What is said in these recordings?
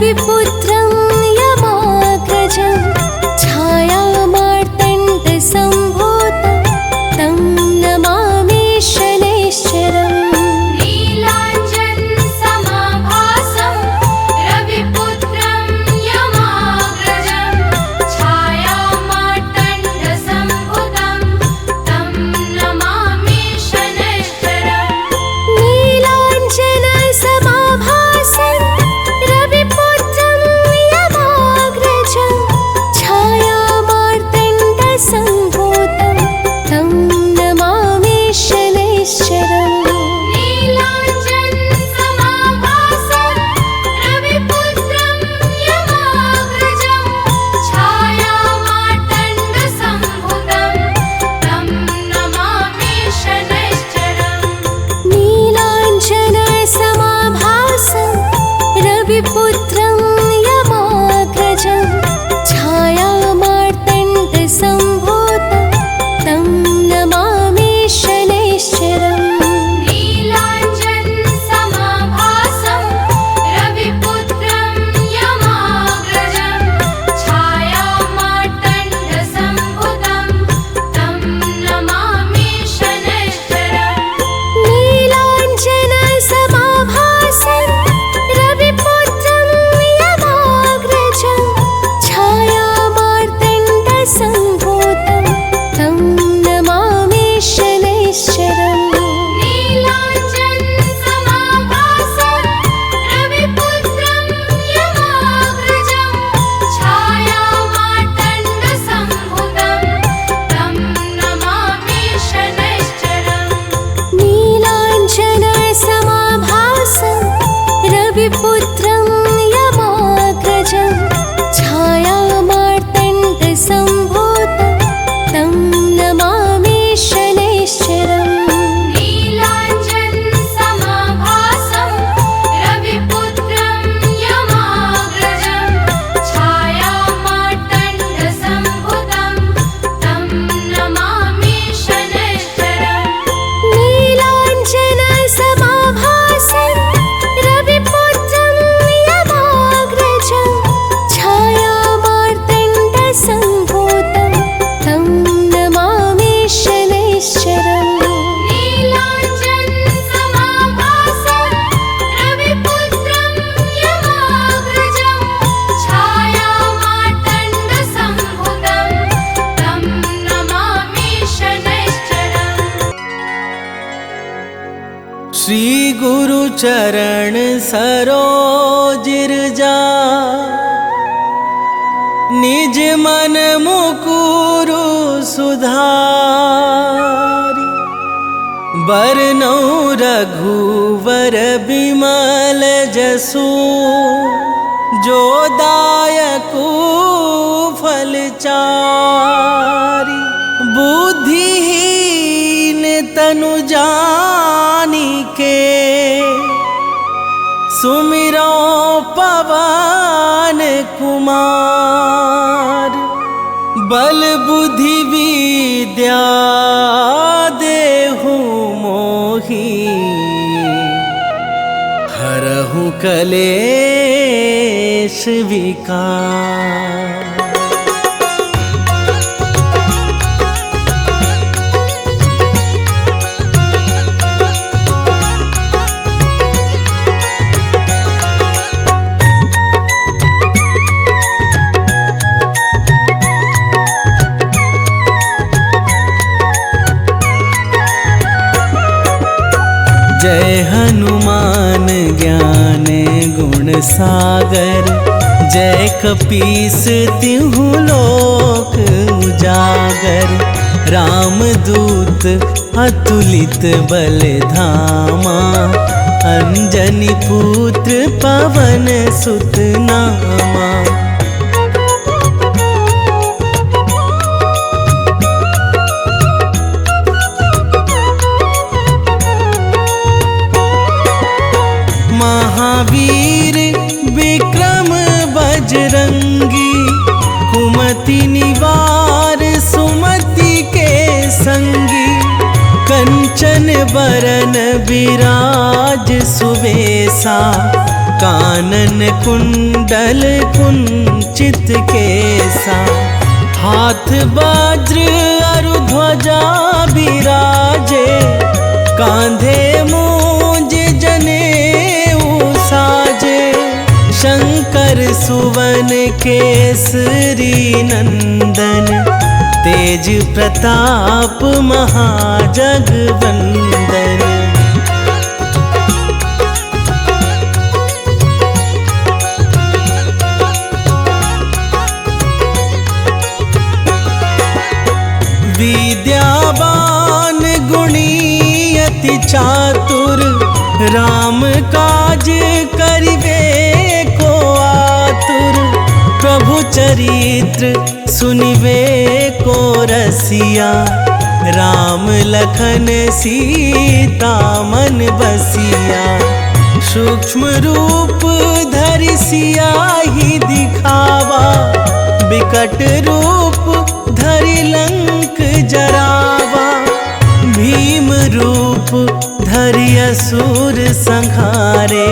रविपुत्रं यमाग्रजं छायामार्तण्डसम्भूतं तं नमामि शनैश्चरम् रविपुत्रं यमाग्रजं छायामार्तण्डसम्भूतं तं नमामि शनैश्चरम् नीलाञ्जनसमाभासं रविपुत्रं यमाग्रजं छायामार्तण्डसम्भूतं तं नमामि शनैश्चरम् नीलाञ्जनसमाभासं रविपुत्रं यमाग्रजं छायामार्तण्डसम्भूतं तं नमामि शनैश्चरम् नीलाञ्जनसमाभासं रविपुत्रं यमाग्रजं छायामार्तण्डसम्भूतं तं नमामि शनैश्चरम् नीलाञ्जनसमाभासं रविपुत्रं यमाग्रजं छायामार्तण्डसम्भूतं तं नमामि शनैश्चरम् नीलाञ्जनसमाभासं रविपुत्रं यमाग्रजं छायामार्तण्डसम्भूतं तं नमामि शनैश्चरम् नीलाञ्जनसमाभासं रविपुत्रं यमाग्रजं छायामार्तण्डसम्भूतं तं नमामि शनैश्चरम् नीलाञ्जनसमाभासं रविपुत्रं यमाग्रजं छायामार्तण्डसम्भूतं तं नमामि शनैश्चरम्। श्री गुरु चरण सरोजिरजा निज मन मुकुरु सुधारी बरनौ रघुवर बिमल जसु जो दायकु फलचारी बुद्धिहीन तनु जानिके सुमिरो पवन कुमार बल बुद्धि विद्या देहु मोहि हरहु कलेश विकार। जय हनुमान ज्ञान गुण सागर जय कपीस तिहु लोक उजागर रामदूत अतुलित बल धामा अंजनी पुत्र पवन सुत नामा। महावीर विक्रम बजरंगी कुमति निवार सुमति के संगी कंचन बरन विराज सुवेसा कानन कुंडल कुंचित केसा, हाथ वज्र अरु ध्वजा बिराजे, कांधे मूंज जनेऊ साजे। शंकर सुवन केसरी नंदन, तेज प्रताप महाजगवंदन। विद्यावान गुणी अति चातुर, राम काज करिबे को आतुर। प्रभु चरित्र सुनिबे को रसिया, राम लखन सीता मन बसिया। सूक्ष्म रूप धरि सियाहि दिखावा, विकट रूप धरि लंक जरावा। भीम रूप धरि असुर संहारे,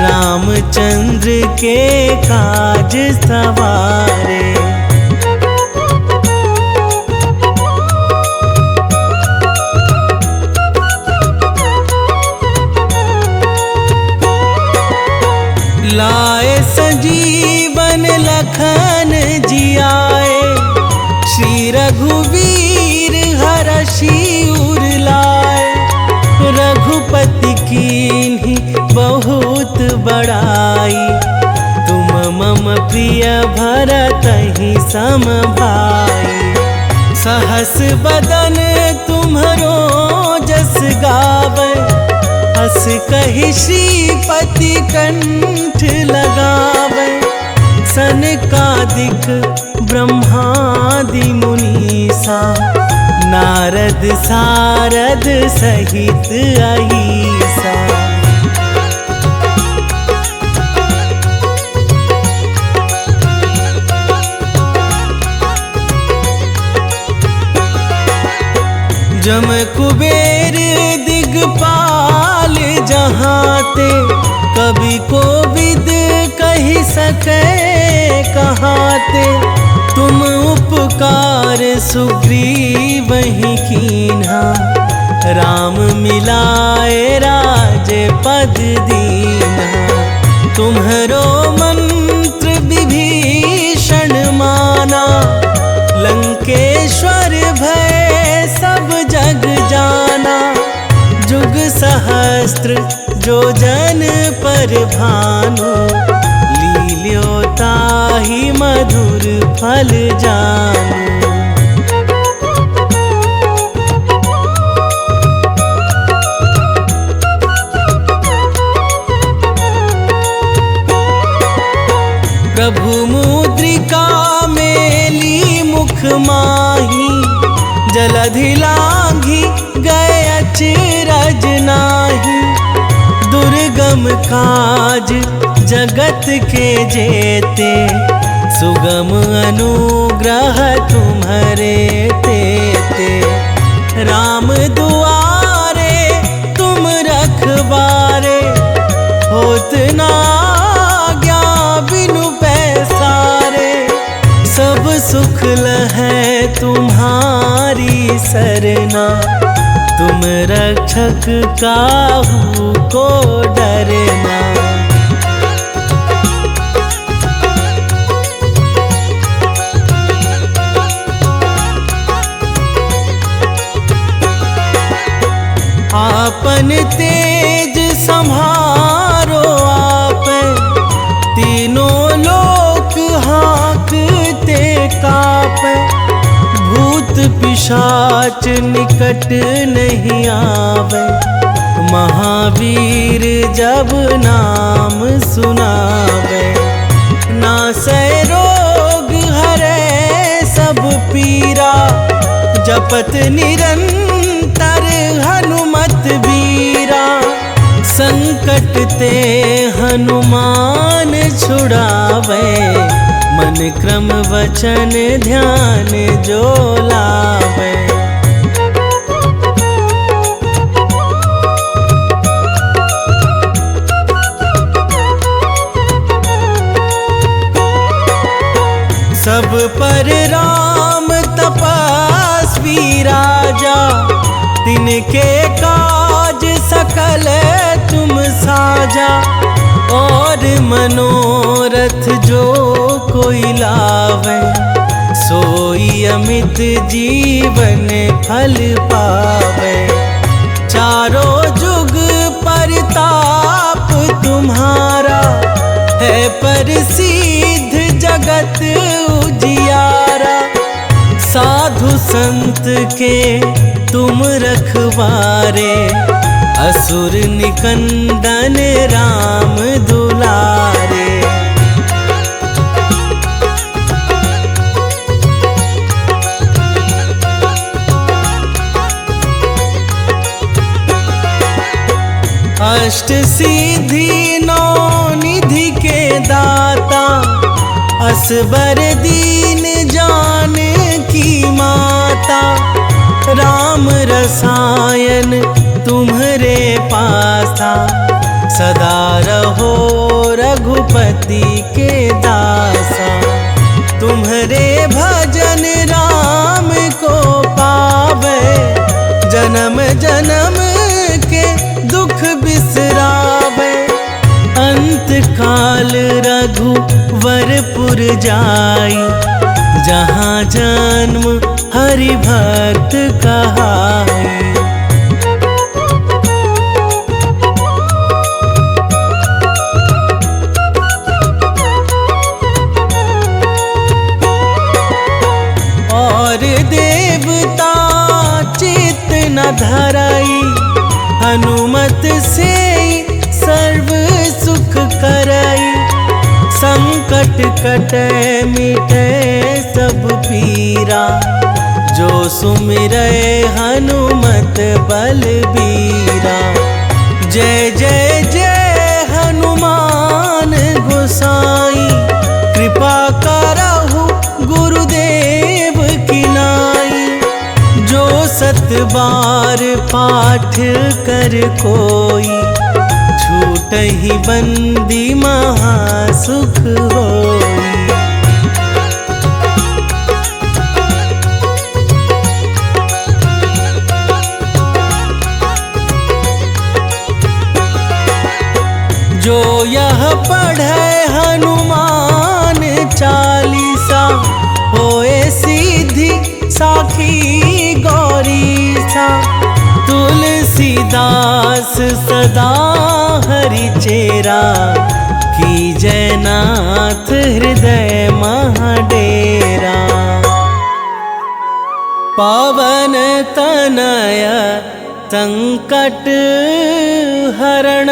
रामचंद्र के काज सवारे। लाए संजीवन लखन जियाए, श्री रघुवीर हरषि उर लाए। रघुपति कीन्ही बहुत बड़ाई, तुम मम प्रिय भरतहि सम भाई। सहस बदन तुम्हरो जस गावै, हस कहि श्रीपति कंठ लगावै। सनकादिक ब्रह्मादि मुनीसा, नारद सारद सहित अहिसा। जम कुबेर दिगपाल जहाते, कवि कोविद कहि सकै कहाते। तुम उपकार सुग्रीवहि कीन्हा, राम मिलाए राजपद दीन्हा। तुम्हरो मंत्र विभीषण माना, लंकेश्वर भय सब जग जाना। जुग सहस्त्र जो जन पर भानु, लील्यो ताहि मधुर फल जानू। प्रभु मुद्रिका मेली मुख माही, जलधि लांघि गए अचरज नाही। दुर्गम काज जगत के जेते, सुगम अनुग्रह तुम्हरे तेते। राम दुआरे तुम रखवारे, होत ना आज्ञा बिनु पैसारे। सब सुख लहै तुम्हारी सरना, तुम रक्षक काहू को डरना। आपन तेज संभारो आपै, तीनों लोक हाँकते कापै। भूत पिशाच निकट नहीं आवे, महावीर जब नाम सुनावे। नासै रोग हरै सब पीरा, जपत निरंतर हनुमत बीरा। संकट ते हनुमान छुड़ावे, मन क्रम वचन ध्यान जो लावे। सब पर राम तपस्वी राजा, तिनके काज सकल तुम साजा। और मनोरथ जो कोई लावे, सोई अमित जीवन फल पावे। चारों जुग परताप तुम्हारा, है प्रसिद्ध जगत उजियारा। साधु संत के तुम रखवारे, असुर निकंदन राम दुलारे। अष्ट सिद्धि नौ निधि के दाता, असबर दीन जानकी माता। राम रसायन तुम्हरे पासा, सदा रहो रघुपति के दासा। तुम्हरे भजन राम को पावे, जन्म जन्म के दुख बिसरावे। अंत काल रघुवरपुर जाई, जहाँ जन्म हरि भक्त कहाई। और देवता चित्त न धराई, हनुमत से सर्व सुख करई। संकट कटे मिटे सब पीरा, जो सुमिरै हनुमत बलबीरा। जय जय जय हनुमान गोसाई, कृपा करहु गुरुदेव की नाई। जो सत बार पाठ कर कोई, छूटहि बंदी महासुख होई। जो यह पढ़े हनुमान चालीसा, होए सीधी साखी गौरीसा। तुलसीदास सदा हरि चेरा, की जयनाथ हृदय महाडेरा। पावन तनय संकट हरण,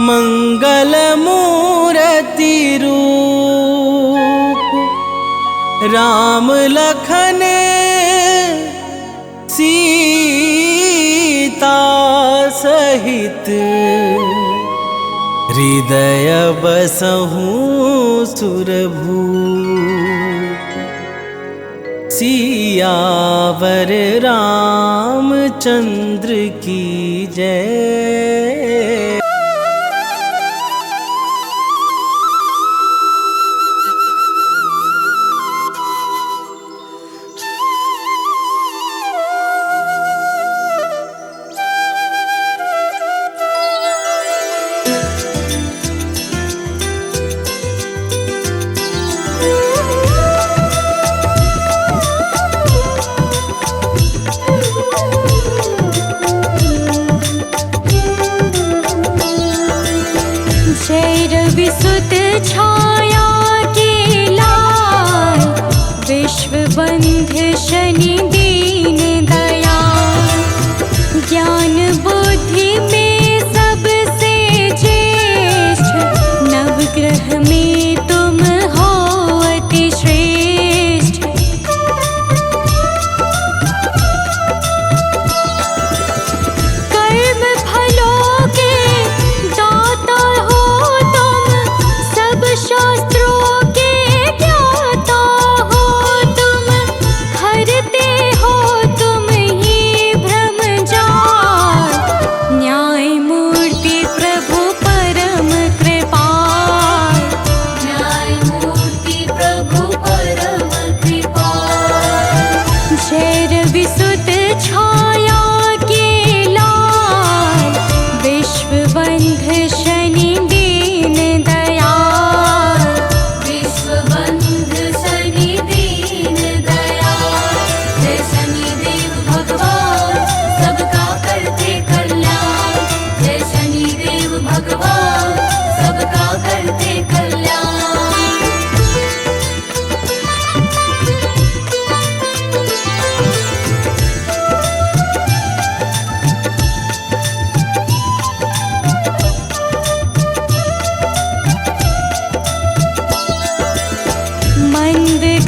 मंगल मूर्ति रूप। राम लखन सीता सहित, हृदय बसहु सुरभूप। सियावर रामचंद्र की जय। विसुत छाया के लाल, विश्व बंध शनि दीन दयाल। ज्ञान बुद्धि में सबसे ज्येष्ठ, नवग्रह में तुम हो अति श्रेष्ठ। कर्म फलों के दाता हो तुम, सब शास्त्रों के ज्ञाता हो तुम। हरते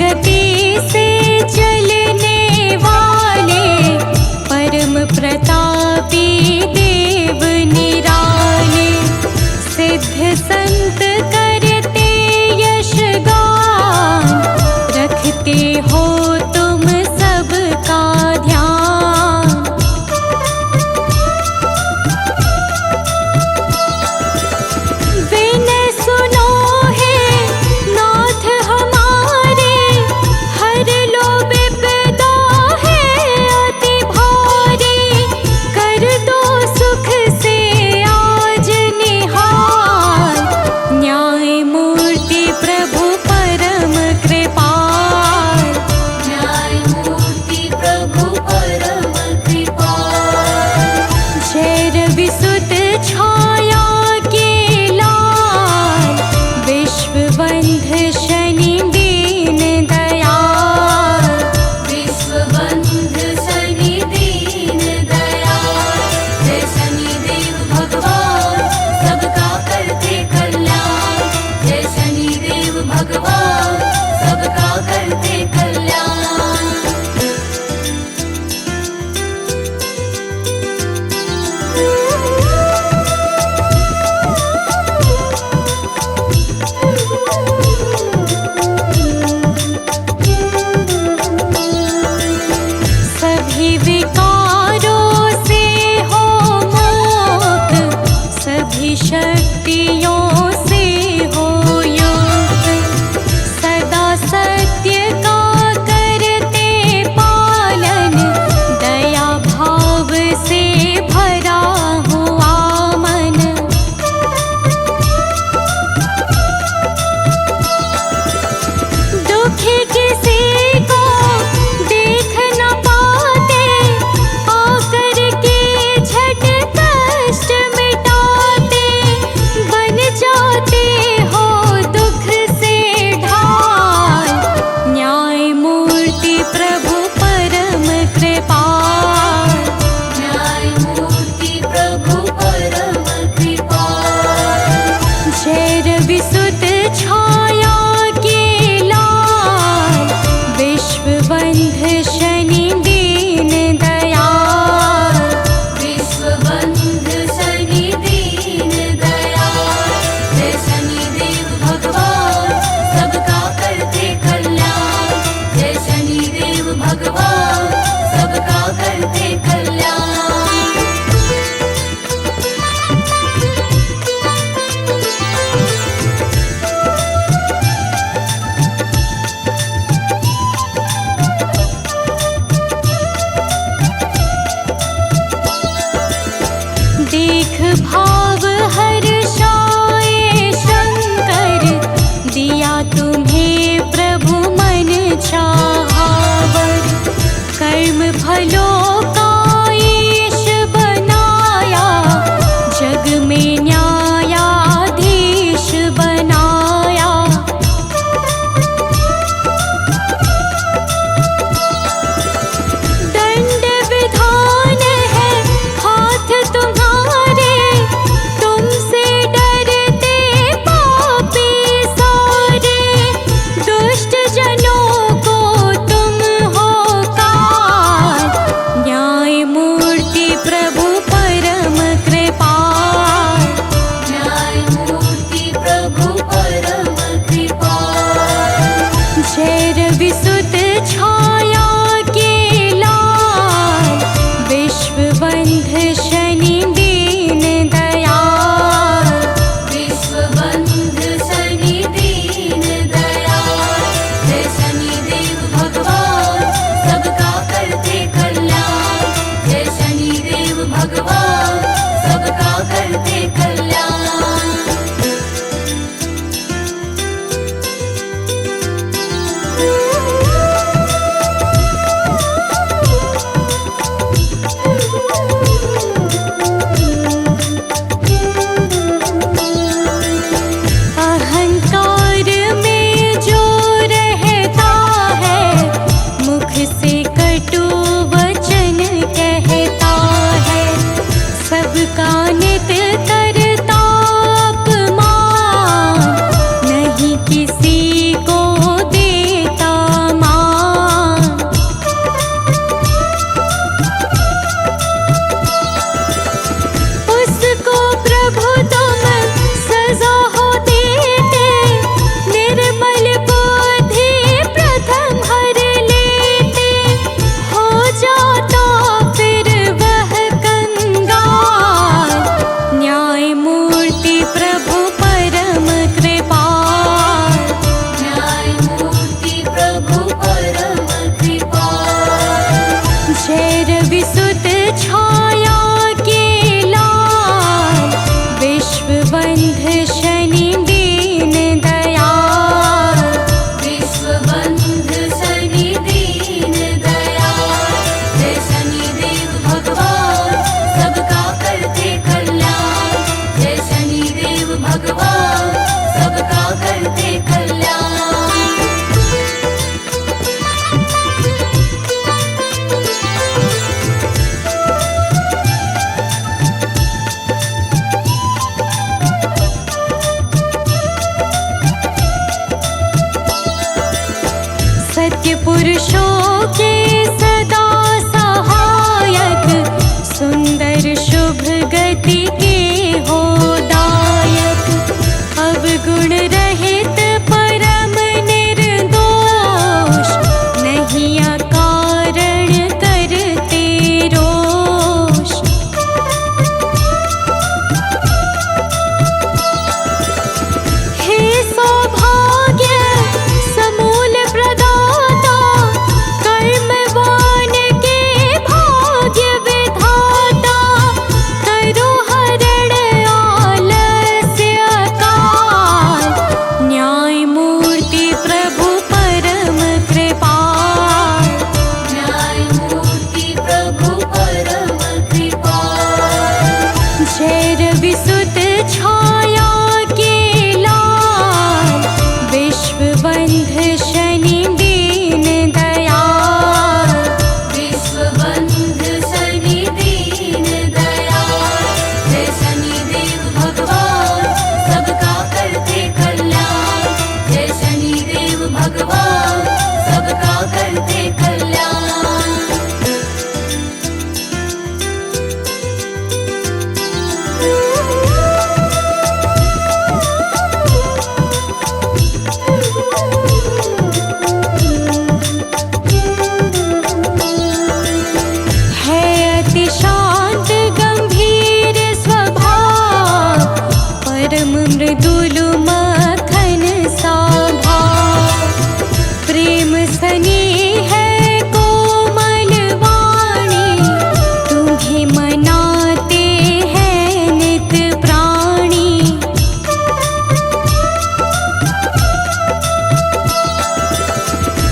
गति से चलने वाले परम प्रतापी देव निराले, सिद्ध संत करते यश गान, रखते हो तुम सबका ध्यान। विनय सुनो हे नाथ हमारे, हर लो विपदा है अति भारी, कर दो सुख से आज निहाल, न्याय मूर्ति प्रभु परम कृपाल, न्याय मूर्ति प्रभु परम कृपाल। जय रवि सुत छाया के लाल, विश्व बंध शनि दीन दयाल, विश्व बंध शनि दीन दयाल। जय शनि देव भगवान सबका करते कल्याण, जय शनि देव भगवान सबका करते कल्याण। सभी विकारों से हो मुक्त, सभी शक्तियों से हो युक्त, सदा सत्य का करते पालन, दया भाव से भरा हुआ मन। दुखी किसी को देख न पाते, आकर के झट कष्ट मिटाते, बन बंध शनि दीन दयाल, विश्व बंध शनि दीन दयाल, जय शनिदेव भगवान सबका करते कल्याण, जय शनिदेव भगवान सबका करते कल्याण। सत्य पुरुषों के सदा सहायक, सुंदर शुभ गति के हो दायक, अवगुण रहित परम निर्दोष, नहीं अकारण करते रोष। हे सौभाग्य समूल प्रदाता, कर्मवान के भाग्य विधाता, करो हरण आलस्य काल, न्याय मूर्ति प्रभु परम कृपाल, न्याय मूर्ति प्रभु परम कृपाल, जय रवि सुत छाया के लाल, विश्व बंध शनि दीन दयाल, विश्व बंध शनि दीन दयाल, जय शनिदेव भगवान सबका करते कल्याण, जय शनिदेव भगवान सबका करते कल्याण। है अति शांत गंभीर स्वभाव, परम मृदुल मखन सा भाव, प्रेम स्नेह है कोमल वाणी, तुम्हें मनाते हैं नित प्राणी।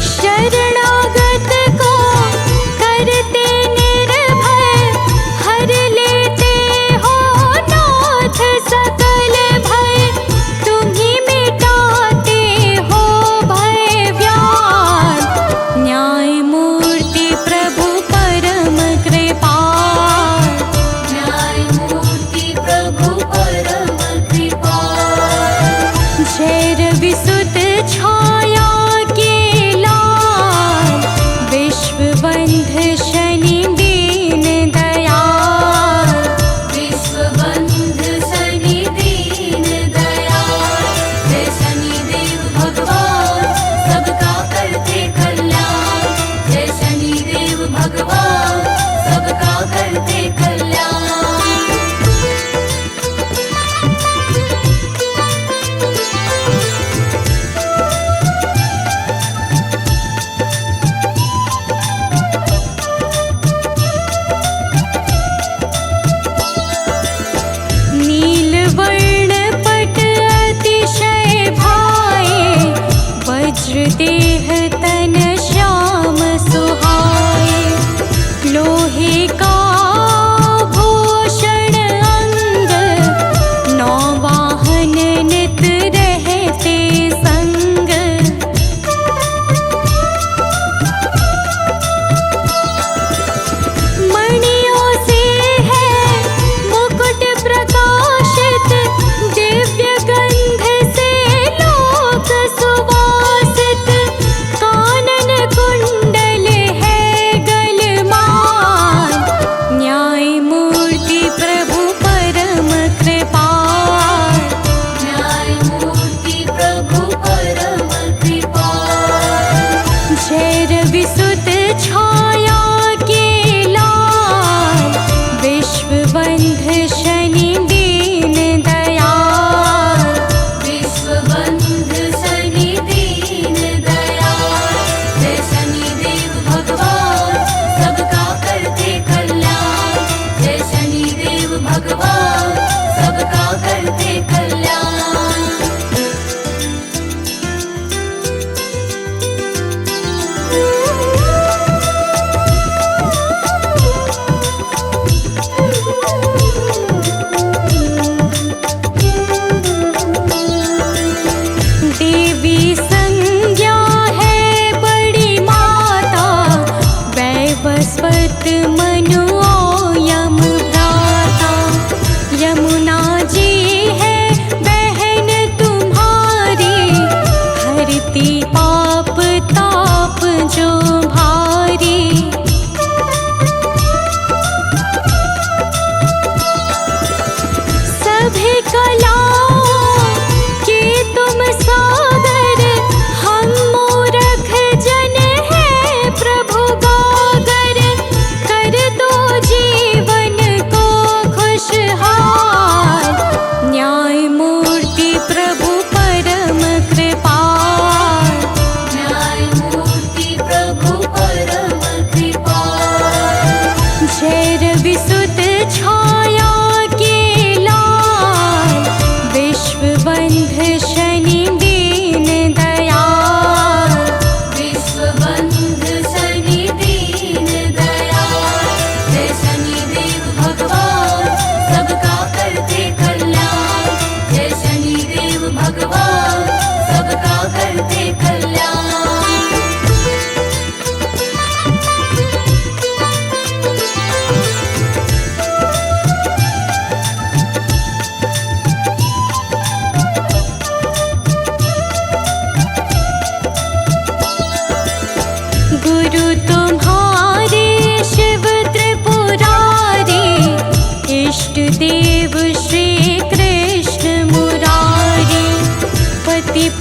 शरणागत को करते निर्भय, हर लेते हो नाथ सकल भय, तुम्ही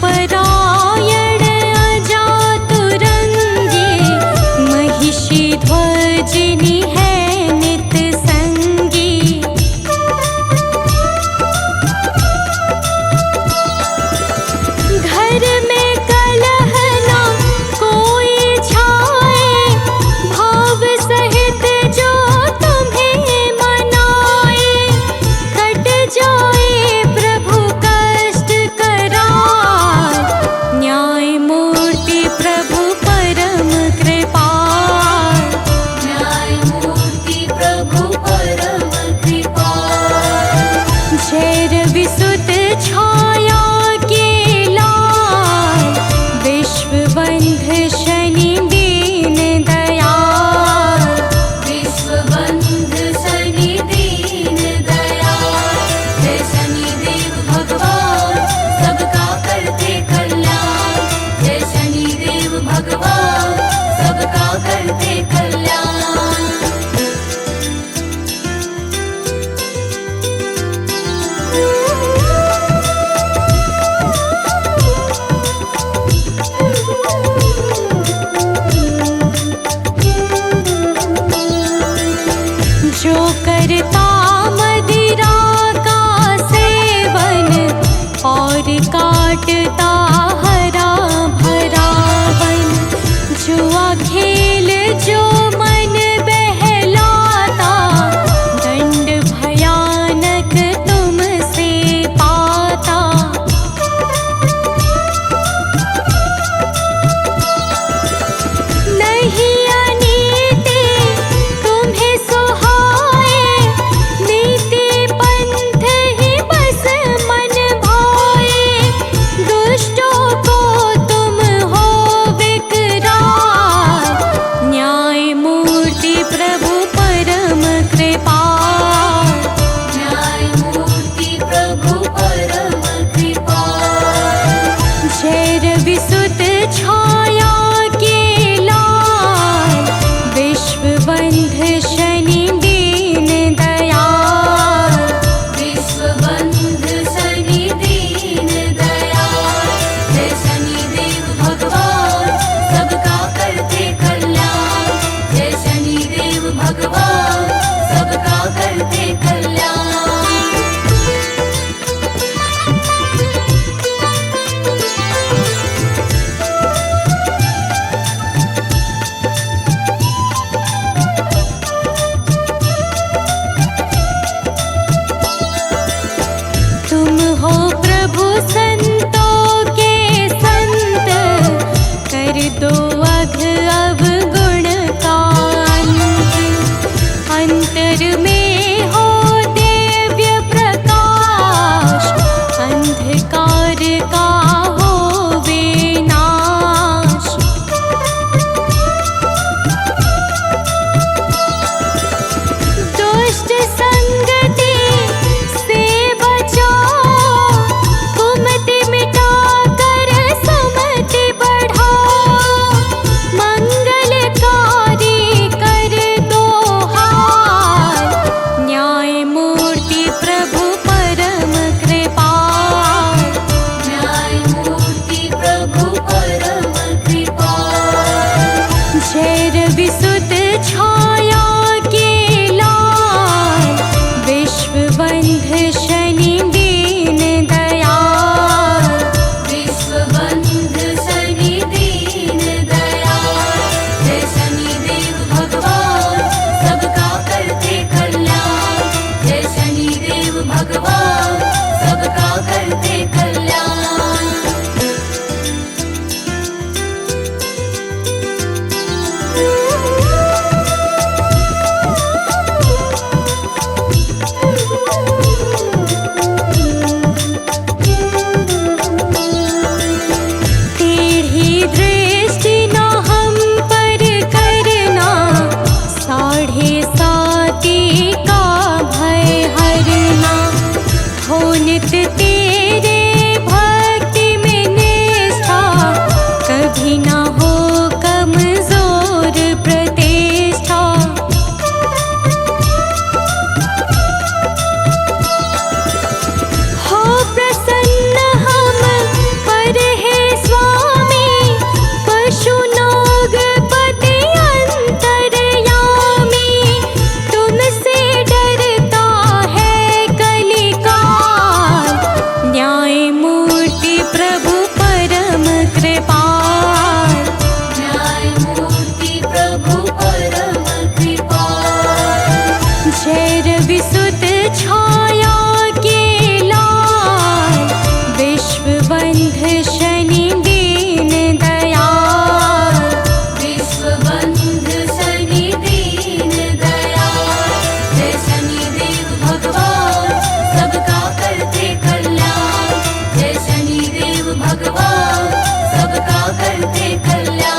परायण अजातुरंगी, महिषी ध्वजिनी है नित संगी। घर में कलह ना कोई छाए, भाव सहित जो तुम्हें मनाए। कट जाए प्रभु कष्ट कराल, न्याय मूर्ति प्रभु परम कृपाल। न्यायमूर्ति प्रभु परम कृपाल। झैर विसुत छाया के लाल, विश्वबंध शनि दीन दयाल। विश्वबंध शनि दीन दयाल। जय शनिदेव भगवान सबका करते कल्याण। जय शनिदेव भगवान सबका करते कल्याण। जो करता मदिरा का सेवन, और काटता हरा भरा वन। जुआ खेल जो मन बहलाता, दंड भयानक तुमसे पाता। नहीं अनीति तुम्हें सुहाए, नीति पंथ ही बस मन भाए। दुष्टों को तुम हो विकराल, न्याय मूर्ति प्रभु परम कृपाल। न्यायमूर्ति प्रभु परम कृपाल। झैर विसुत छाया के लाल, विश्वबंध शनि दीन दयाल। विश्वबंध शनि दीन दयाल। जय शनिदेव भगवान सबका करते कल्याण। जय शनिदेव भगवान सबका करते कल्याण। तुम हो प्रभु संतों के संत, कर दो अघ अवगुण का अंत। अंतर में हो दिव्य प्रकाश, अंधकार का हो विनाश। दुष्ट संगति से बचाओ, कुमति मिटा कर सुमति बढ़ाओ। मंगलकारी कर दो हाल, न्याय मूर्ति प्रभु परम कृपाल। न्याय न्यायमूर्ति प्रभु परम कृपाल। न्यायमूर्ति प्रभु परम कृपाल। जय रवि सुत छाया के लाल, विश्वबंध शनि दीन दयाल। विश्वबंध शनि दीन दयाल। जय शनिदेव भगवान सबका करते कल्याण। जय शनिदेव भगवान सबका करते कल्याण।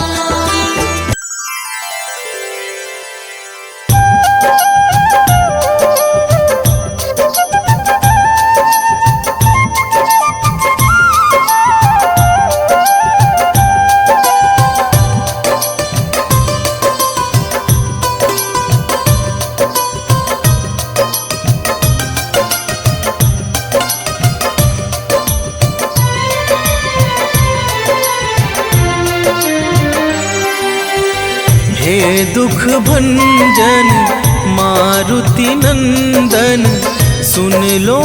हे दुख भंजन मारुति नंदन, सुन लो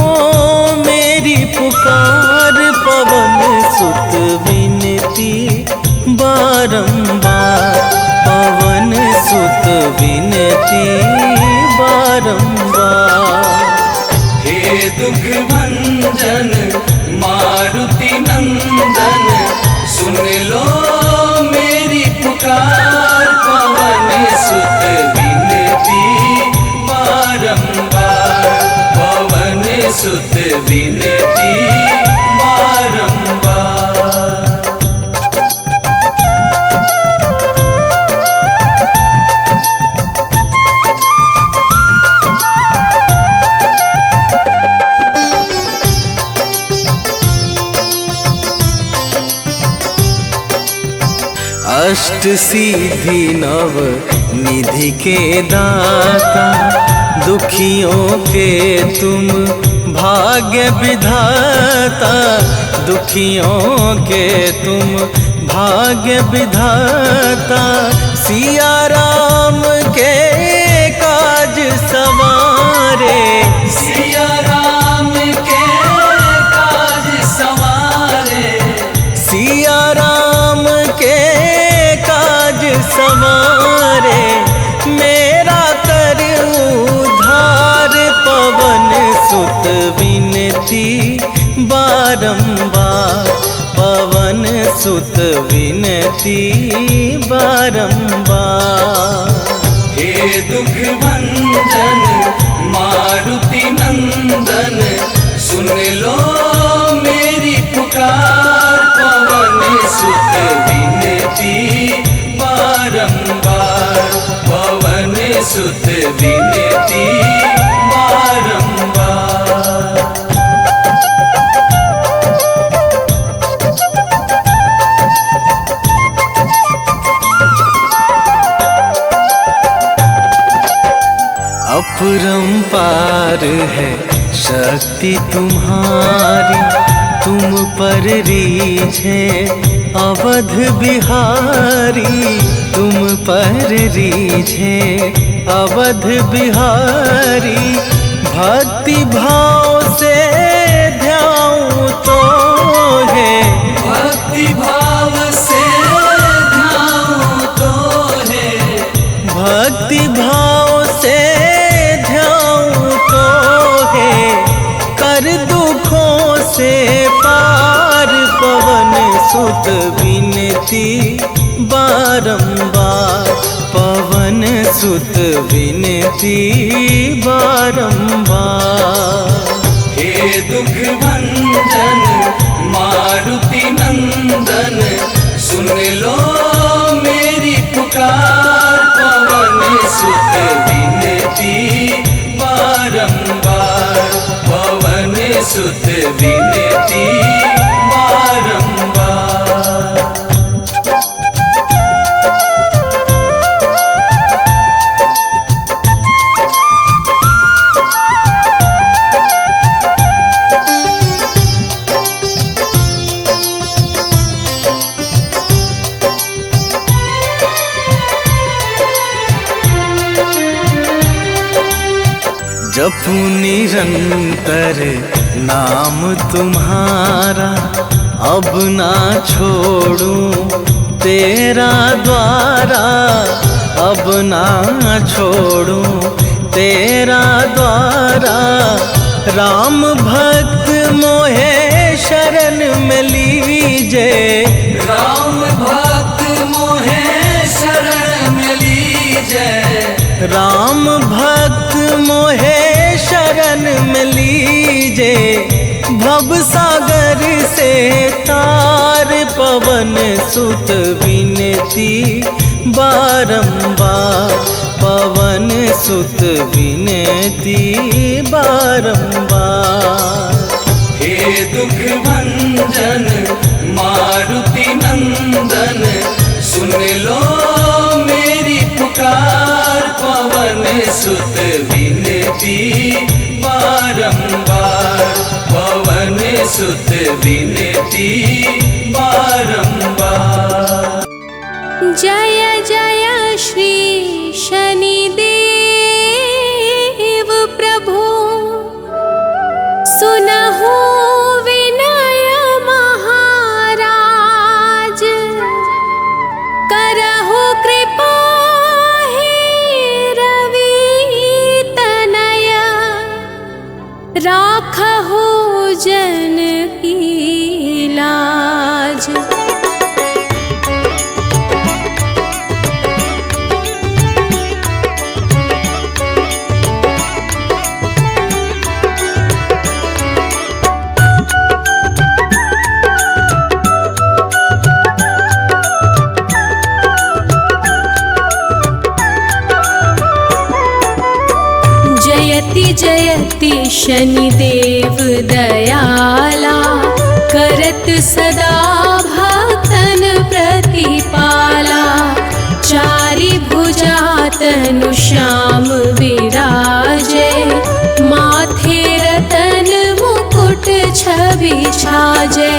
मेरी पुकार। पवन सुत विनती बारंबार, पवन सुत विनती बारंबार। हे दुख भंजन मारुति नंदन, सुन लो मेरी पुकार। पवन सुत विनती बारंबार, पवन सुत विनती बारंबार। अष्ट सिद्धि नव निधि के दाता, दुखियों के तुम भाग्य विधाता। दुखियों के तुम भाग्य विधाता। सिया राम के काज सवारे, सिया राम के काज सवारे। सिया राम के काज सवारे, मेरा कर उद्धार। पवन सुत विनती बारंबार, पवन सुत विनती बारंबार। हे दुख भंजन मारुति नंदन, सुन लो मेरी पुकार। पवन सुत विनती बारंबार, पवन सुत विनती बारंबार। अपरंपार है शक्ति तुम्हारी, तुम पर रीझे अवध बिहारी। तुम पर रीझे अवध बिहारी। भक्ति भाव से ध्याऊं तो है, भक्ति भाव से ध्याऊं तो है। भक्ति भाव से ध्याऊं तो है, कर दुखों से पार। पवन सुत विनती बारंबार, पवन सुत विनती बारंबार। हे दुख भंजन मारुति नंदन, सुन लो मेरी पुकार। पवन सुत विनती बारंबार, पवन सुत विनती बारंबार। जपू निरंतर नाम तुम्हारा, अब ना छोड़ूं तेरा द्वारा, अब ना छोड़ूं तेरा द्वारा। राम भक्त मोहे शरण में लीजे, राम भक्त मोहे शरण में लीजे, राम भक्त मोहे शरण में लीजे। भव सागर से तार पवन सुत विनती बारंबार, पवन सुत विनती बारंबार। हे दुख भंजन मारुति नंदन, सुन लो मेरी पुकार, पवन सुत विनती बारंबार, पवन सुत विनती बारंबार। जय जय श्री शनिदेव प्रभु, सुनहु विनय महाराज। करहु कृपा हे रवि तनय, राखहु जन की लाज। जयति शनिदेव दयाला, करत सदा भक्तन प्रतिपाला। चारि भुजा तनु श्याम विराजे, माथे रतन मुकुट छवि छाजे।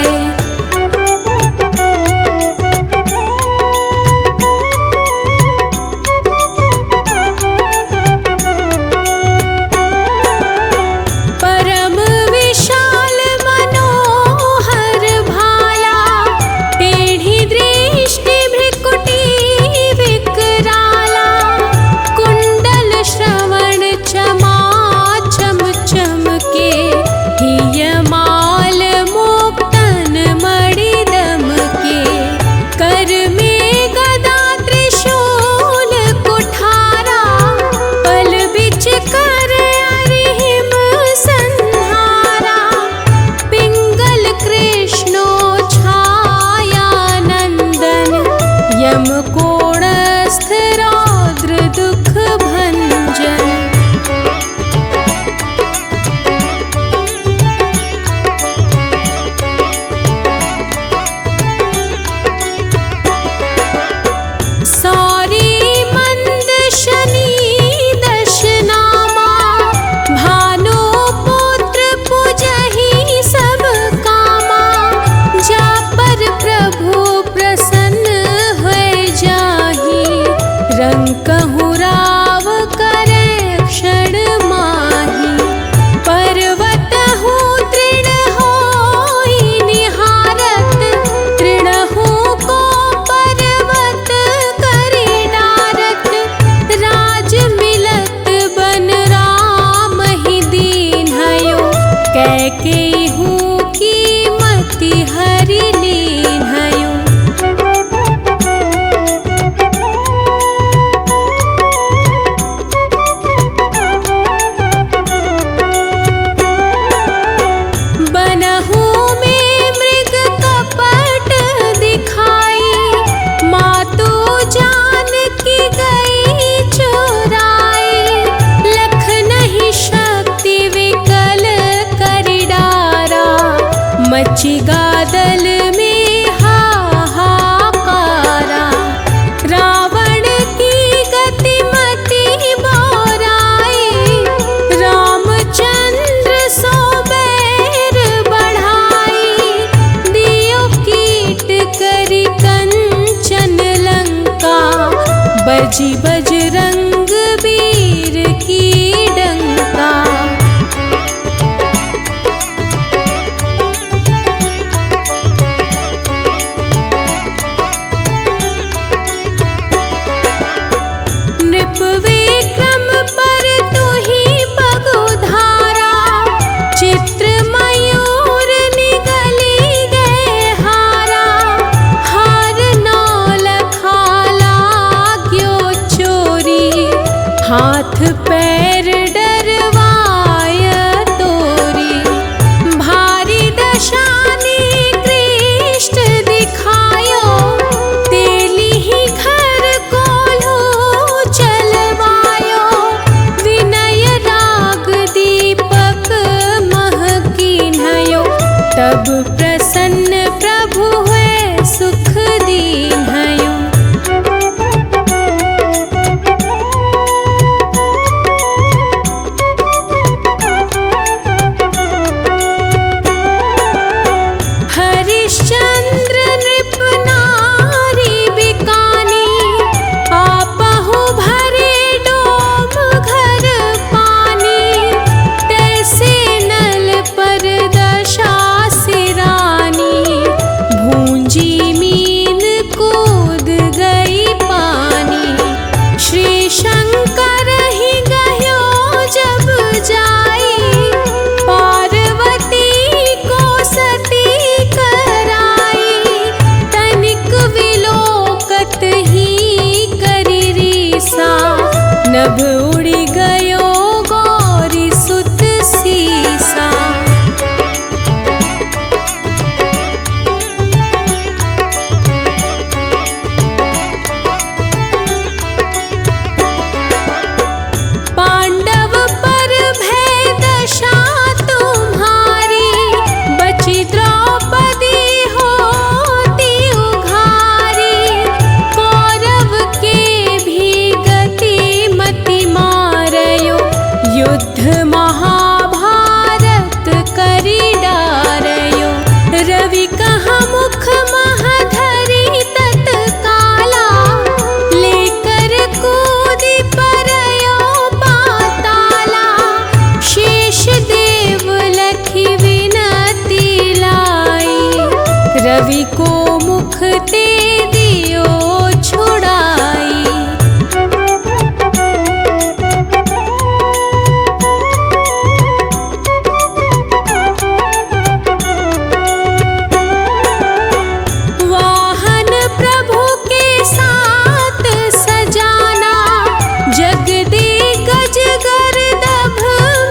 मची गादल में हाहाकारा, रावण की गतिमति बोराई। रामचंद्र सो बैर बढ़ाई, दियो कीट करी कंचन लंका। बजी बजरंग वीर की डंका। प्रसन्न प्रभु हुए सुख दीन्हयो। हरिश्चंद्र नृप नारी बिकानी, आपहु भरे डोम घर पानी। तैसे नल पर दशा सिरानी, भूंजी मीन कूद गई पानी। श्री शंकर ही गयो जब जाई, पार्वती को सती कराई। तनिक विलोकत ही करी रीसा, नभ उड़ी गयो गौरी सुत सीसा। पांडव पर भय दशा तुम्हारी, बची द्रौपदी होती उघारी। कौरव के भी गति मति मारयो, युद्ध महाभारत करी डारयो। रवि कहा मुख महधरी तत्काला, लेकर कूदी परयो पाताला। शेष देव लखी विनती लाई, रवि को मुख ते दियो छुड़ाई। वाहन प्रभु के साथ सजाना, जगदिग्गज गर्दभ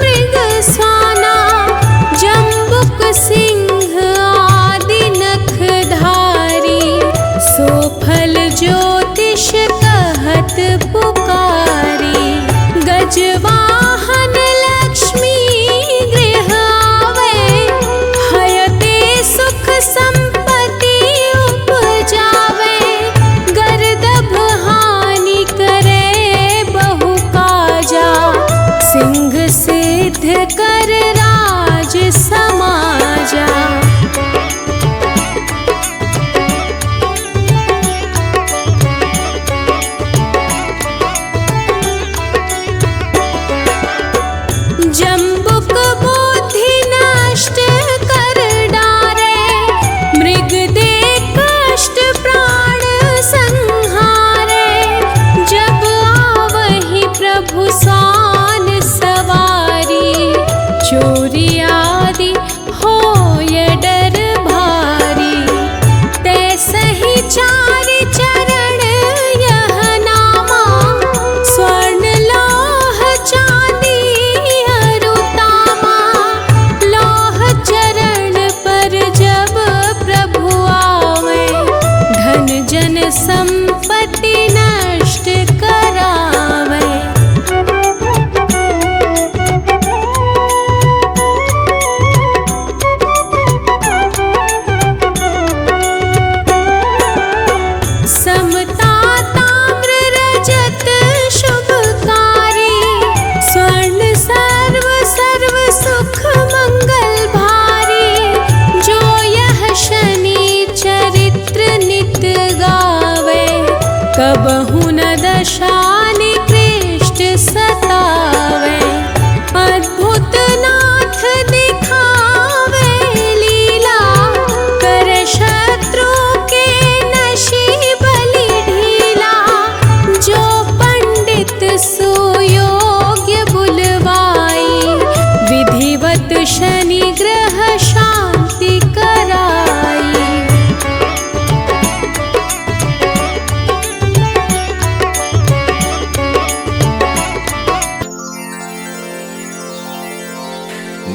मृग स्वाना। जम्बुक सिंह आदि नखधारी, सोफल ज्योतिष कहत पुकारी। गजवाहन लक्ष्मी गृह आवे, हयते सुख संपत्ति उपजावे। गर्दभ हानि करे बहु काजा, सिंह सिद्ध कर राज समाजा। जम्बुक बुद्धि नष्ट कर डारे, मृग दे कष्ट प्राण संहारे। जब आवहि प्रभु सान सवारी, चोरी आदि होय डर भारी। तैसहि चारि चरण यह नामा, स्वर्ण लौह चांदी अरु तामा। लौह चरण पर जब प्रभु आवे, धन जन संपत्ति नष्ट करावे। समता ताम्र रजत शुभकारी, स्वर्ण सर्व सर्व सुख मंगल भारी। जो यह शनि चरित्र नित गावे, कबहु न दशा निकृष्ट सतावे। अद्भुत नाथ दिखावे लीला, कर शत्रु के नशी बलि ढीला। जो पंडित सुयोग्य बुलवाई, विधिवत शनि ग्रह शांति कराई।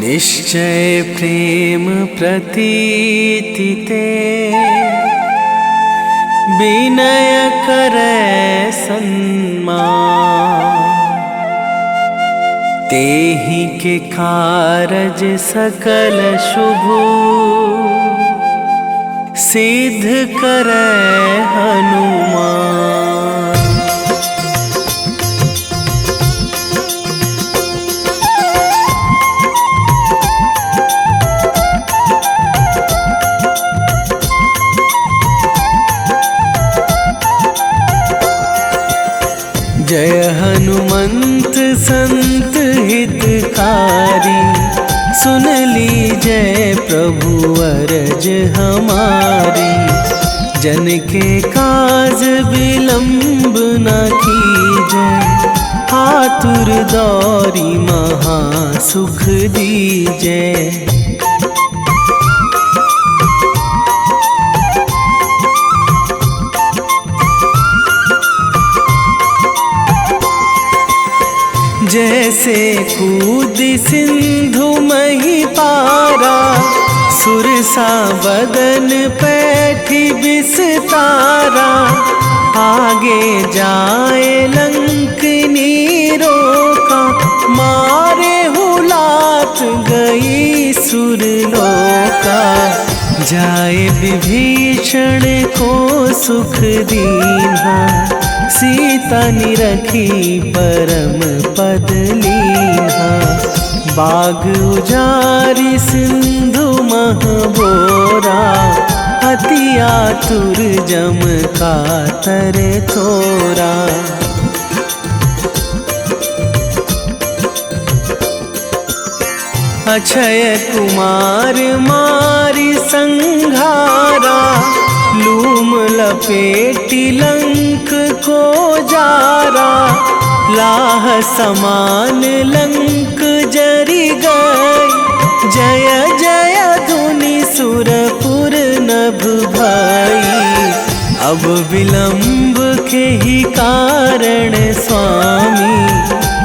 निश्चय प्रेम प्रतीति ते, विनय करे सन्मान। तेहि के कारज सकल शुभ, सिद्ध करे हनुमान। जय हनुमंत संत हितकारी, सुन लीजय प्रभु अरज हमारी। जन के काज विलंब न कीजय, आतुर दौरी महा सुख दीजय। जैसे कूद सिंधु मही पारा, सुरसा बदन पैठी बिस्तारा। आगे जाए लंकनी रोका, मारे हुलात गई सुरलोका। जाए विभीषण को सुख दीन्हा, सीता निरखी परम पद लीन्हा। बाग उजारी सिंधु मह बोरा, अति आतुर जम कातर थोरा। अक्षय कुमार मारी संघारा, लूम लपेटी लंक को जारा। लाह समान लंक जरि गई, जय जय धुनि सुरपुर नभ भई। अब विलंब के ही कारण स्वामी,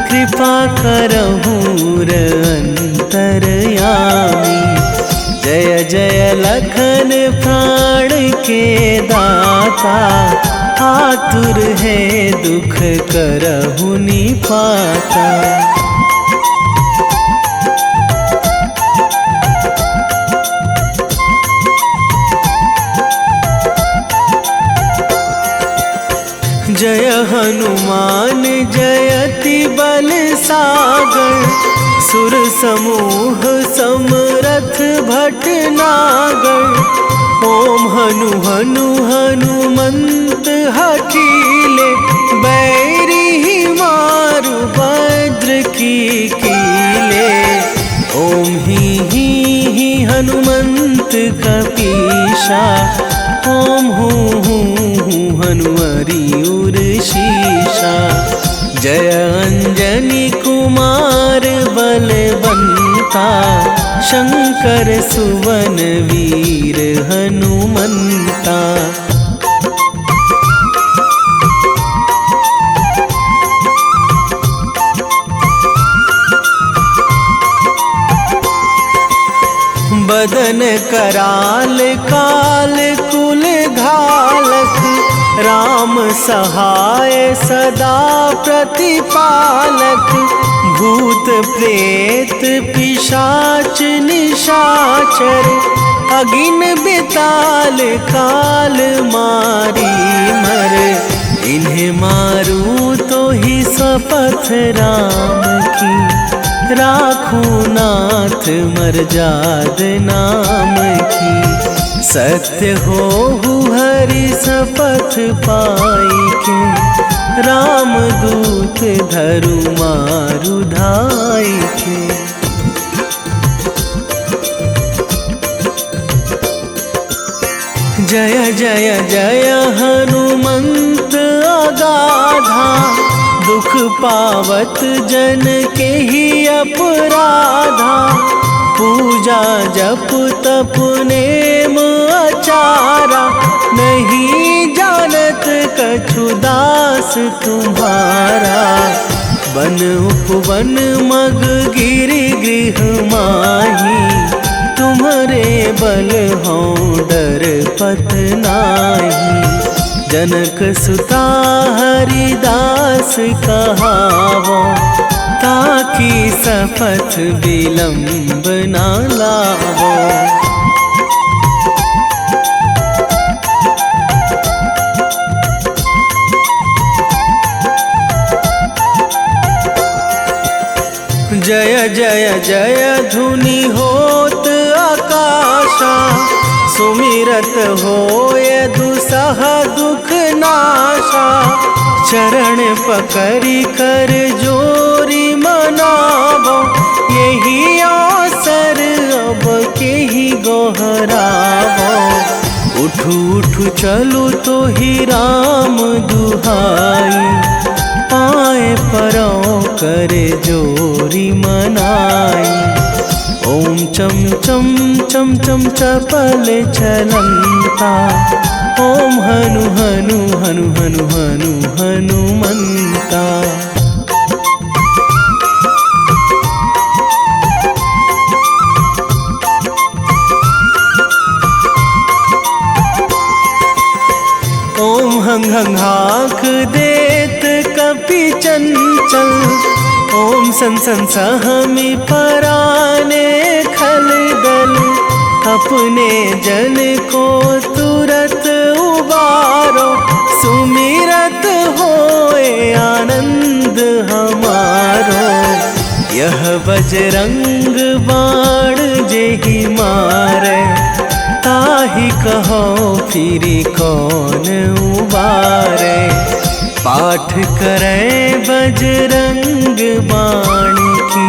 कृपा करहु अंतरयामी। जय जय लखन प्राण के दाता, आतुर है दुख करहु निपाता। जय हनुमान जयति बल सागर, सुर समूह समरथ भटनागर। ओम हनु हनु हनुमंत हठीले, बैरी मारु भद्र की कीले। ओम ही हनुमंत कपीशा, ओम हूँ हनुमरी उर शीशा। जय अंजनी कुमार बलवंता, शंकर सुवन वीर हनुमंता। बदन कराल काल कुल घालक, राम सहाय सदा प्रतिपालक। भूत प्रेत पिशाच निशाचर, अगिन बिताल काल मारी मर। इन्हें मारूं तो ही शपथ राम की, राखूं नाथ मर्याद नाम की। सत्य हो हरि शपथ पाई के, राम दूत धरु मारु धाई के। जय जय जय हनुमंत अगाधा, दुख पावत जन के ही अपराधा। पूजा जप तप नेम आचारा, नहीं जानत कछु दास तुम्हारा। बन उपवन मग गिरि गृह माही, तुम्हारे बल हों डर पत नाही। जनक सुता हरिदास कहावो, ताकि शपथ विलंब ना लावो। जय जय जय धुनि होत आकाशा, सुमिरत होय दुसह दुख नाशा। चरण पकड़ी कर जोरी मनावो, यही अवसर अब के ही गोहरावो। उठू उठू चलू तो ही राम दुहाई, पाए परों करे जोरी मनाई। ओम चम चम चम चम चपल चलंता, ओम हनु हनु हनु हनु हनु हनुमंता। ओम हंग हंग हाक देत कपि चंचल, ओम सन सन सहमी पराने खल दल। अपने जन को तुरत उबारो, सुमिरत होए आनंद हमारो। यह बजरंग बाण जेहि मारे, ताहि कहो फिरी कौन उबारे। पाठ करे बजरंग बाण की,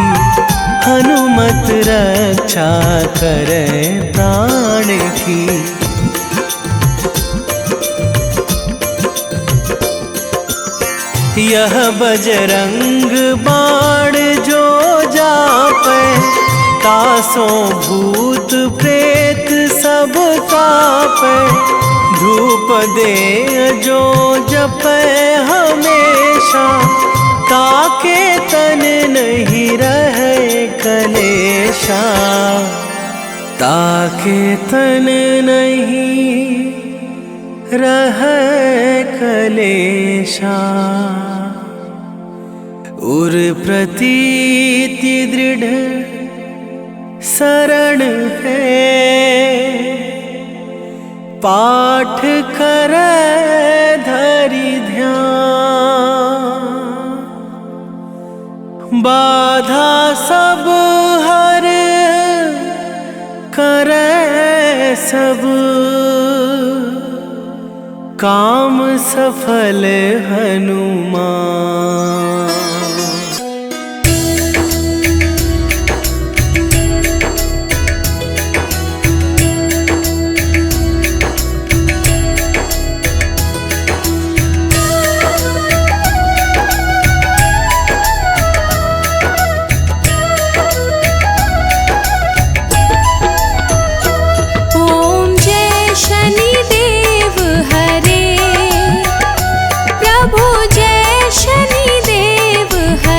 हनुमत रक्षा करे प्राण की। यह बजरंग बाण जो जापे, तासों भूत प्रेत सब कापे। धूप दे जो जपे हमेशा, ताके तन नहीं रहे कलेशा। ताके तन नहीं रहे कलेशा। उर प्रतीति दृढ़ शरण है, पाठ करे धरि ध्यान। बाधा सब हर करे सब, काम सफल हनुमान। प्रभु जय शनिदेव हरे।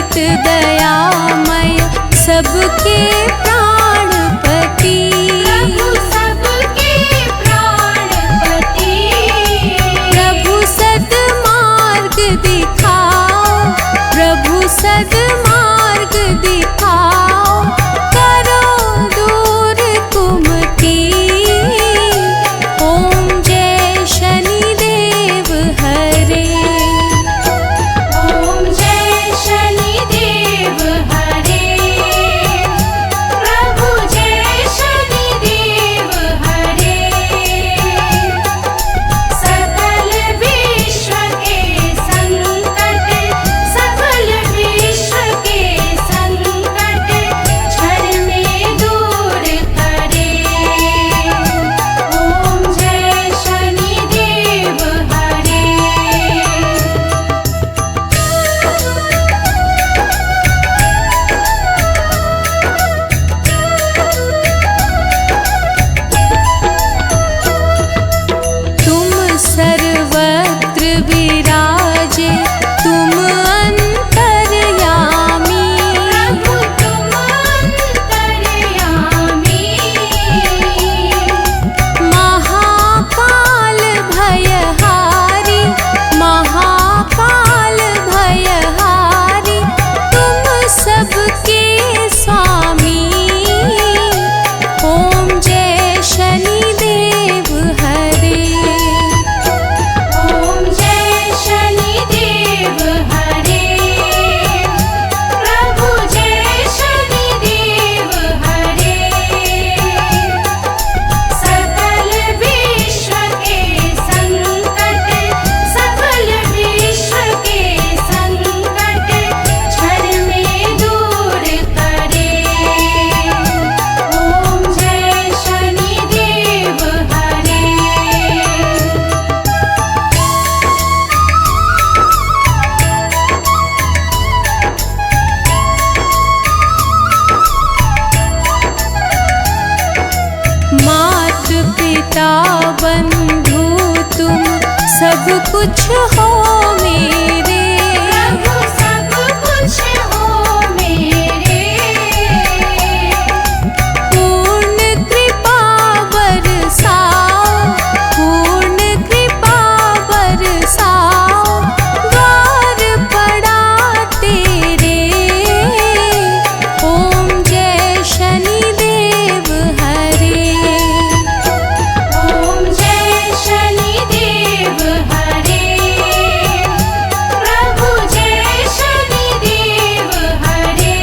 जगत दयामय सबके प्राणपति। प्रभु सबके प्राणपति। प्रभु सद्मार्ग दिखाओ, प्रभु सद्मार्ग दिखाओ, करो दूर कुमति। ओम जय शनिदेव हरे। ओम जय शनिदेव हरे। प्रभु जय शनिदेव हरे। सकल विश्व के संकट, सकल विश्व के संकट क्षण में दूर करे। ओम जय शनिदेव हरे। तुम सर्वत्र विराजे, तुम अंतर्यामी। प्रभु तुम अंतर्यामी। महाकाल भयहारी, महाकाल भयहारी, तुम सबके स्वामी। ओम जय शनिदेव हरे। ओम जय शनिदेव हरे। प्रभु जय शनिदेव हरे। सकल विश्व के संकट, सकल विश्व के संकट क्षण में दूर करे। ओम जय शनिदेव हरे। मात पिता बंधु तुम सब कुछ हो मेरे। प्रभु सब कुछ हो मेरे। पूर्ण कृपा बरसाओ, पूर्ण कृपा बरसाओ, द्वार पड़ा तेरे। ओम जय शनिदेव हरे। ओम जय शनिदेव हरे। प्रभु जय शनिदेव हरे।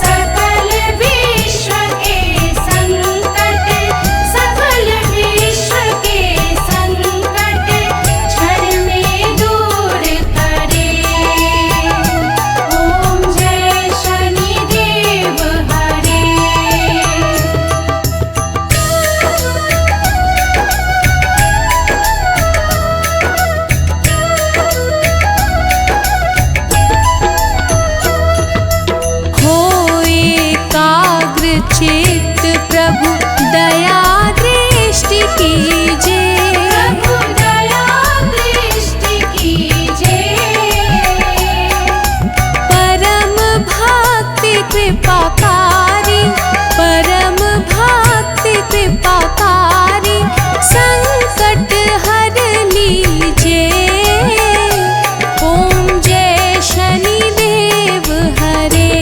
सकल विश्व के संकट, सकल विश्व के संकट क्षण में दूर करे। ओम जय शनिदेव हरे। हो एकाग्र चित्त प्रभु दया दृष्टि कीजे। प्रभु दया दृष्टि कीजे। परम भक्ति कृपाकारी, परम भक्ति कृपाकारी, संकट हर लीजे। ओम जय शनिदेव हरे।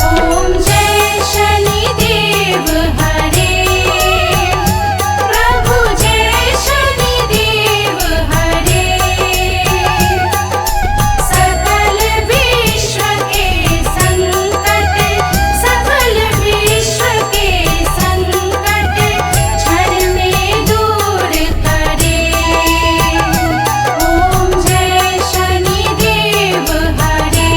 ओम जय शनिदेव हरे। प्रभु जय शनिदेव हरे। सकल विश्व के संकट, सकल विश्व के संकट क्षण में दूर करे। ओम जय शनिदेव हरे।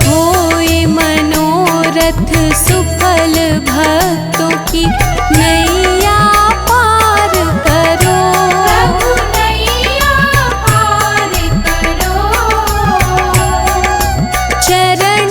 होए मनोरथ सुफल भक्तों की नैया पार करो। प्रभु नैया पार करो। चरण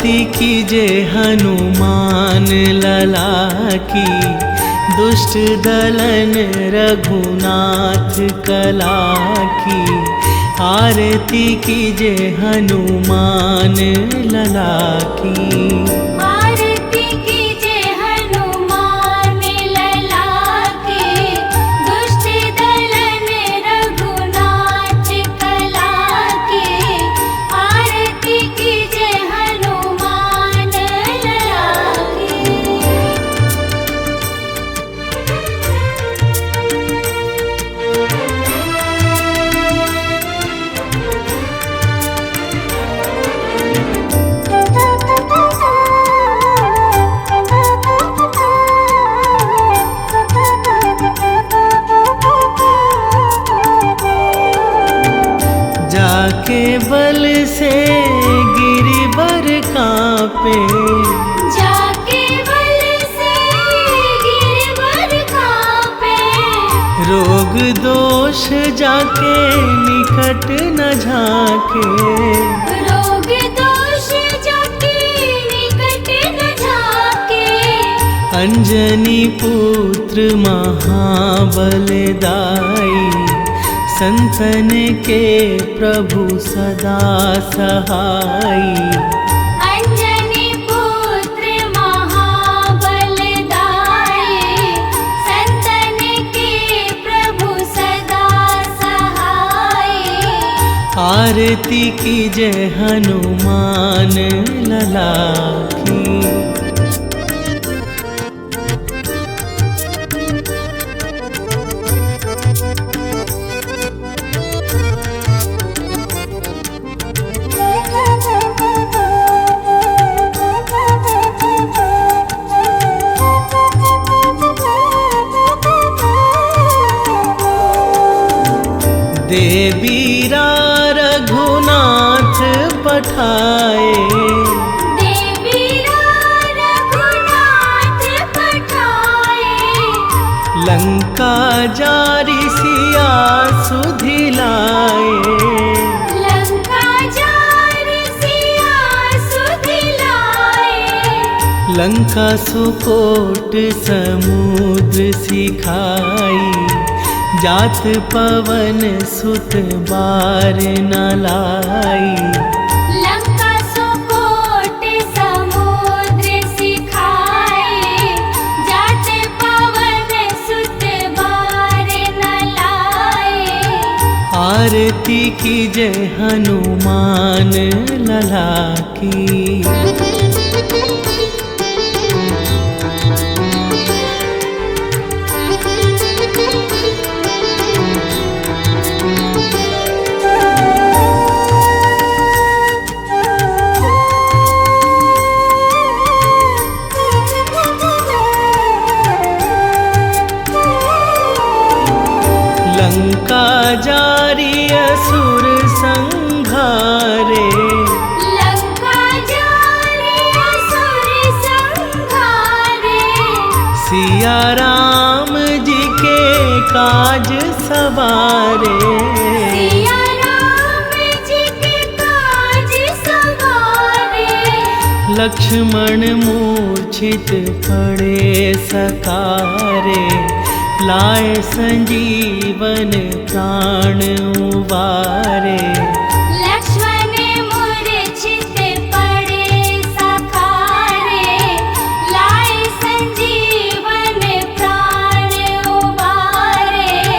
आरती कीजे हनुमान लला की, दुष्ट दलन रघुनाथ कला की। आरती कीजे हनुमान लला की। आरती कीजे हनुमान लला की, दुष्ट दलन रघुनाथ कला की। आरती कीजे हनुमान लला की। जाके बल से गिरिवर कांपे, जाके बल से गिरवर कांपे। रोग दोष जाके निकट न झाके। रोग दोष जाके निकट न झाके। अंजनी पुत्र महाबलदाई, संतन के प्रभु सदा सहाई। अंजनी पुत्र महाबलदाई, संतन के प्रभु सदा सहाई। आरती कीजे हनुमान लला की। देवीरा रघुनाथ पठाए, देवीरा रघुनाथ पठाए। लंका जारी सिया सुधिलाए। लंका जारी सिया सुधिलाए। लंका सुकोट समुद्र सिखाई, जात पवन सुत बार न लाई। लंका सुकोट समुद्र सिखाए, जात पवन सुत बार न लाए। आरती कीजे हनुमान लला की। लंका जारी असुर संघारे, लंका जारी असुर संघारे। सिया राम जी के काज सवारे। सिया राम जी के काज सवारे। लक्ष्मण मूर्छित पड़े सकारे, लाए संजीवन प्राण उबारे। लक्ष्मण मूर्छित पड़े सखारे, लाए संजीवन प्राण उबारे।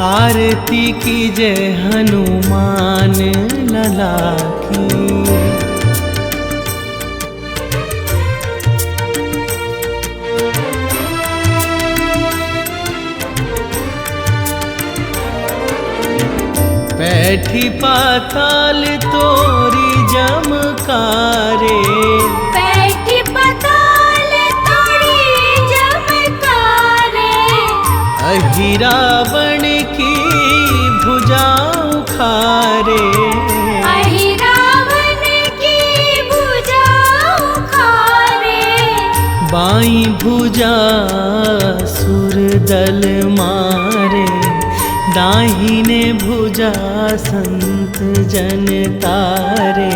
आरती कीजे हनुमान लला की। बैठी पाताल तोरी जमकारे, बैठी पाताल तोरी जमकारे। अहिरावण की भुजा उखारे। अहिरावण की भुजा उखारे। बाई भुजा सुर दल मारे, दाहिने भुजा संत जन तारे।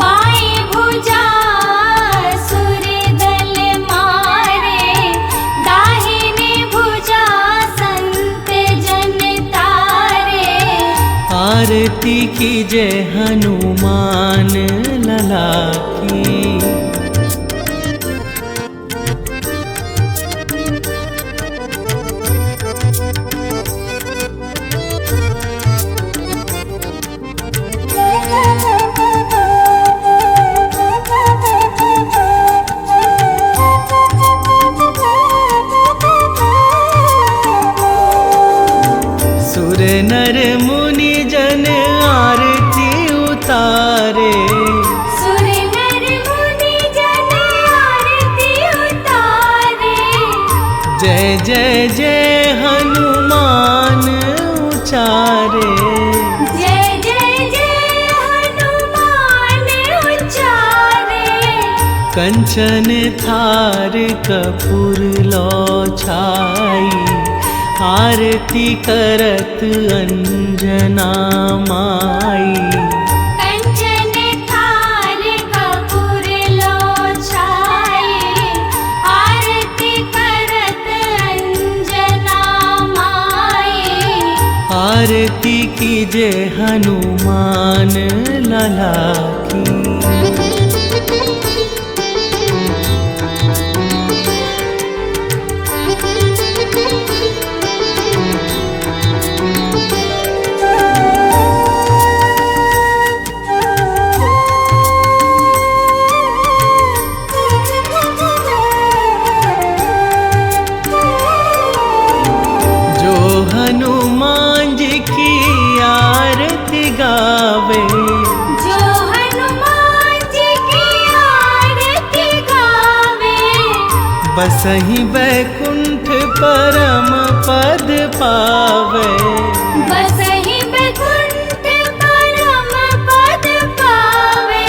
बाएं भुजा आरती कीजे हनुमान लला की। सुर नर मुनि जन आरती उतारे, सुर नर मुनि जन आरती उतारे। जय जय जय हनुमान उचारे। जय जय जय हनुमान उचारे। कंचन थार कपूर लो छाई, आरती करत अंजना माई। कंचन थाल कपूर लो छाई, आरती करत अंजना माई। आरती कीजे हनुमान लला की। हनुमान जी की आरती गावे, जो हनुमान जी की आरती गावे। बसहि बैकुंठ परम पद पावे। बसहि बैकुंठ परम पद पावे।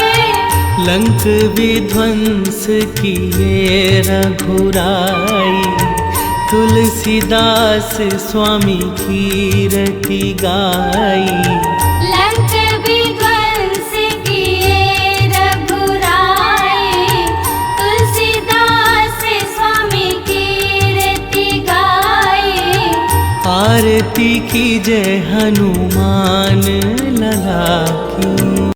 लंक विध्वंस किए रघुराई, तुलसीदास स्वामी कीरति गाई। लंक विध्वंस किए रघुराई, तुलसीदास स्वामी कीरति गाई। आरती कीजे हनुमान लला की।